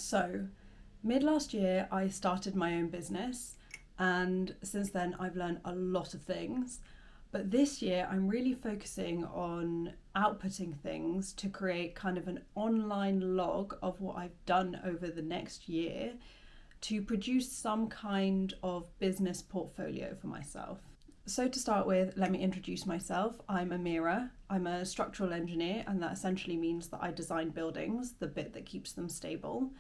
So, mid last year, I started my own business, and since then, I've learned a lot of things. But this year, I'm really focusing on outputting things to create kind of an online log of what I've done over the next year to produce some kind of business portfolio for myself. So to start with, let me introduce myself. I'm Amira. I'm a structural engineer, and that essentially means that I design buildings, the bit that keeps them stable.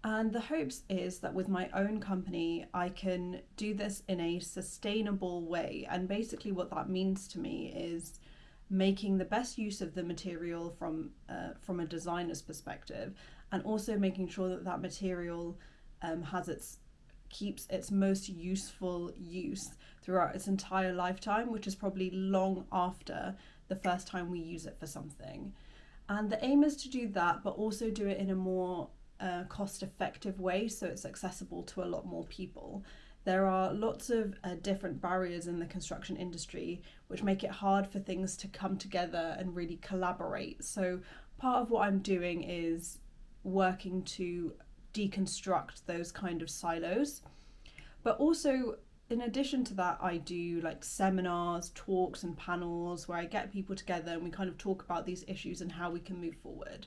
And the hopes is that with my own company, I can do this in a sustainable way. And basically what that means to me is making the best use of the material from a designer's perspective, and also making sure that that material keeps its most useful use throughout its entire lifetime, which is probably long after the first time we use it for something. And the aim is to do that, but also do it in a more cost-effective way, so it's accessible to a lot more people. There are lots of different barriers in the construction industry which make it hard for things to come together and really collaborate. So part of what I'm doing is working to deconstruct those kind of silos. But also, in addition to that, I do like seminars, talks and panels where I get people together and we kind of talk about these issues and how we can move forward.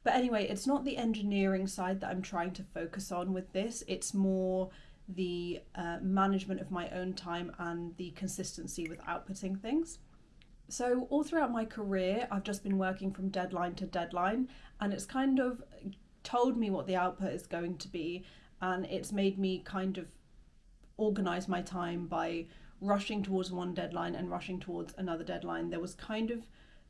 But anyway, it's not the engineering side that I'm trying to focus on with this. It's more the management of my own time and the consistency with outputting things. So all throughout my career, I've just been working from deadline to deadline, and it's kind of told me what the output is going to be, and it's made me kind of organize my time by rushing towards one deadline and rushing towards another deadline. There was kind of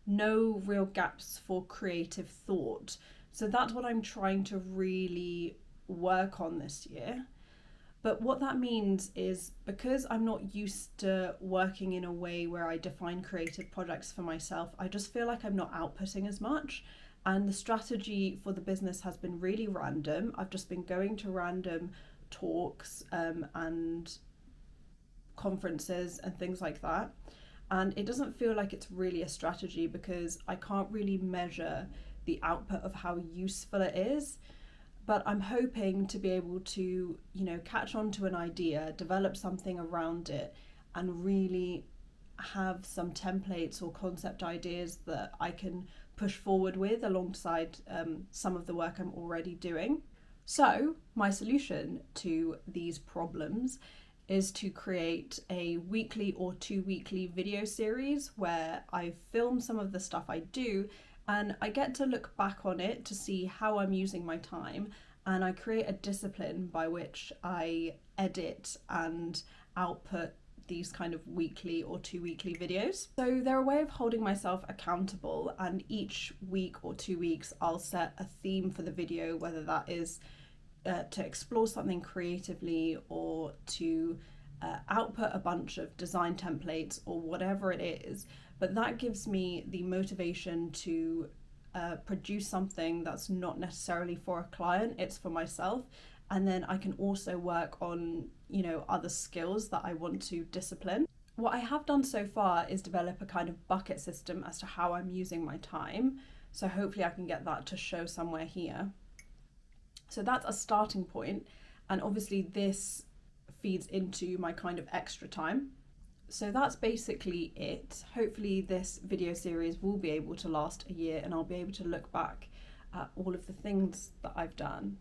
no real gaps for creative thought. So that's what I'm trying to really work on this year. But what that means is, because I'm not used to working in a way where I define creative projects for myself, I just feel like I'm not outputting as much. And the strategy for the business has been really random. I've just been going to random talks and conferences and things like that. And it doesn't feel like it's really a strategy because I can't really measure the output of how useful it is. But I'm hoping to be able to, catch on to an idea, develop something around it, and really have some templates or concept ideas that I can push forward with alongside some of the work I'm already doing. So my solution to these problems is to create a weekly or 2-weekly video series where I film some of the stuff I do, and I get to look back on it to see how I'm using my time, and I create a discipline by which I edit and output these kind of weekly or 2-weekly videos. So they're a way of holding myself accountable, and each week or 2 weeks I'll set a theme for the video, whether that is to explore something creatively or to output a bunch of design templates or whatever it is. But that gives me the motivation to produce something that's not necessarily for a client, it's for myself. And then I can also work on, other skills that I want to discipline. What I have done so far is develop a kind of bucket system as to how I'm using my time. So hopefully I can get that to show somewhere here. So that's a starting point. And obviously this feeds into my kind of extra time. So that's basically it. Hopefully this video series will be able to last a year, and I'll be able to look back at all of the things that I've done.